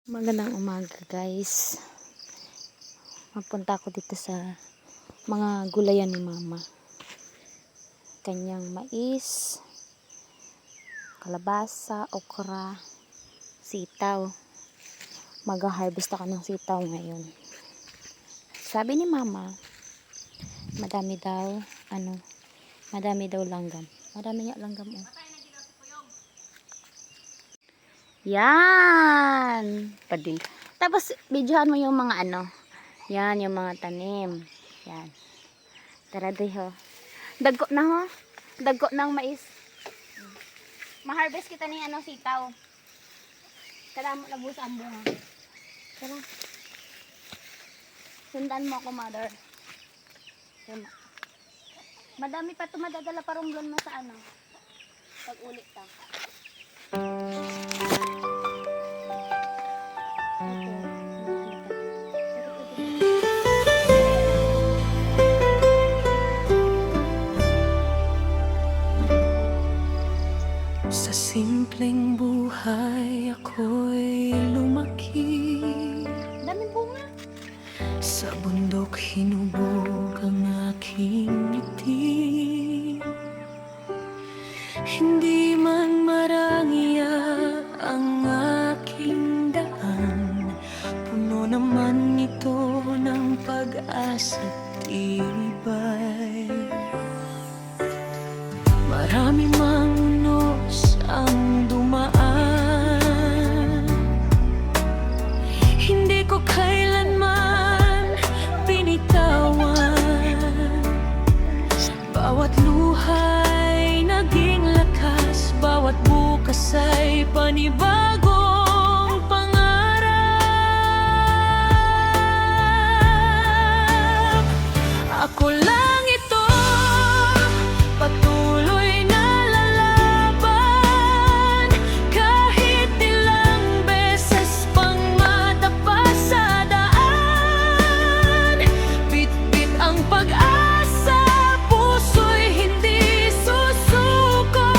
Magandang umaga guys. Mapunta ako dito sa mga gulayan ni mama. Kanyang mais, kalabasa, okra, sitaw. Mag-harvest ako ng sitaw ngayon. Sabi ni mama, madami daw langgam. Madami nga langgam oh. Yan! Padil. Tapos, videohan mo yung mga yan, yung mga tanim. Yan. Tara ho. Dagko na ho. Dagko ng mais. Ma-harvest kita ni sitaw. Tara mo labus ang bunga. Tara. Sundan mo ako, mother. Tama. Madami pa ito madadala pa rumblon mo sa pag ulit ta. Sa simpleng buhay ako'y lumaki. Daming bunga. Sa bundok hinubog ang aking ngiti. Hindi man marangya ang aking daan, puno naman ito ng pag-asa't tibay. Marami mang unos ang dumaan, hindi ko kailanman binitawan. Bawat luha'y naging lakas, bawat bukas ay panibagong pangarap. Ako lang ito, patuloy na lalaban, kahit ilang beses pang madapa sa daan. Bit-bit ang pag-asa, puso'y hindi susuko.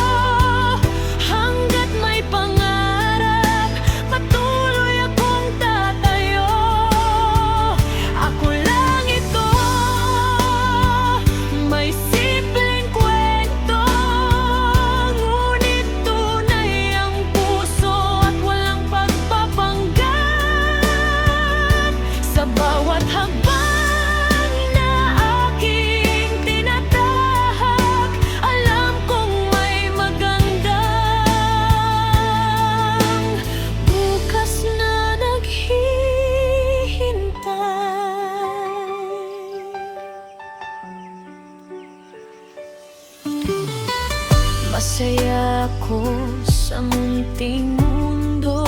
Hanggat may pangarap, patuloy akong tatayo. Ako lang ito, may simpleng kwento, ngunit tunay ang puso at walang pagpapanggap. Sa bawat hakbang na aking tinatahak, alam kong may magandang bukas na naghihintay. Masaya ako sa munting mundo,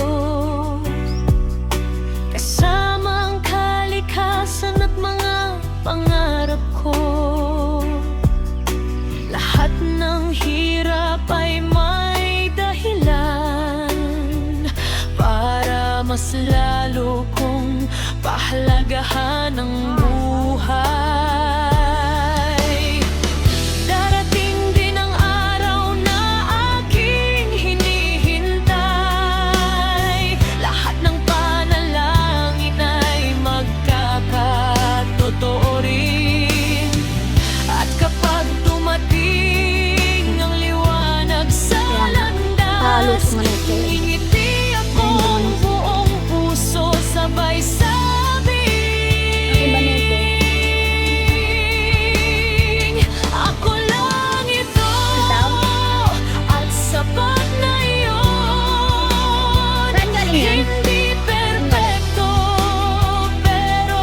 kasama ang kalikasan at mga pangarap ko. Lahat ng hirap ay may dahilan para mas lalo kong pahalagahan ang buhay. Darating din ang araw na aking hinihintay. Lahat ng panalangin ay magkakatotoo rin. At kapag dumating ang liwanag sa Halos landas, nga nito. ngingiti akong buong puso, sabay Iba nito. sabing, ako lang ito, at sapat na yun. Saan galing yan? Hindi perpekto, pero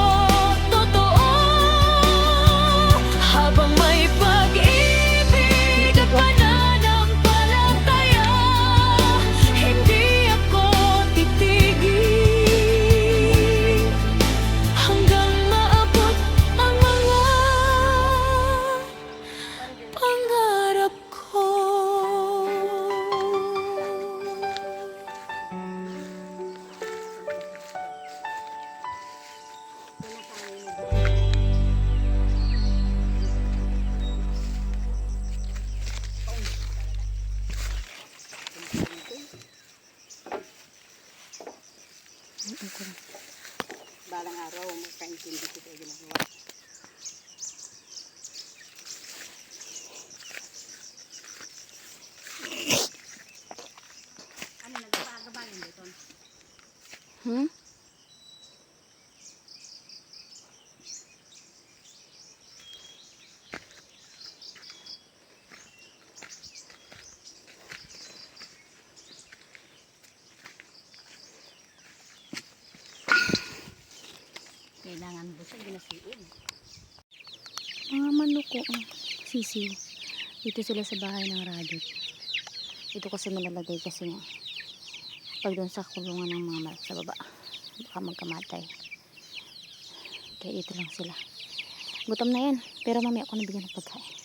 totoo. Habang may pag-ibig at pananampalataya, hindi ako titigil hanggang maabot ang mga pangarap ko. Balang araw, magkaintindi ko sa ginagawa. Ano, nagpapagabayan dito? Hmm? Kailangan mo siya ginasiin. Mga manok ko. Sisiw. Dito sila sa bahay ng rabbit. Ito kasi nilalagay kasi nga. Pag doon sa kulungan ng mga manok sa baba. Baka magkamatay. Kaya dito lang sila. Gutom na yan. Pero mamaya ako nabigyan ng pagkain.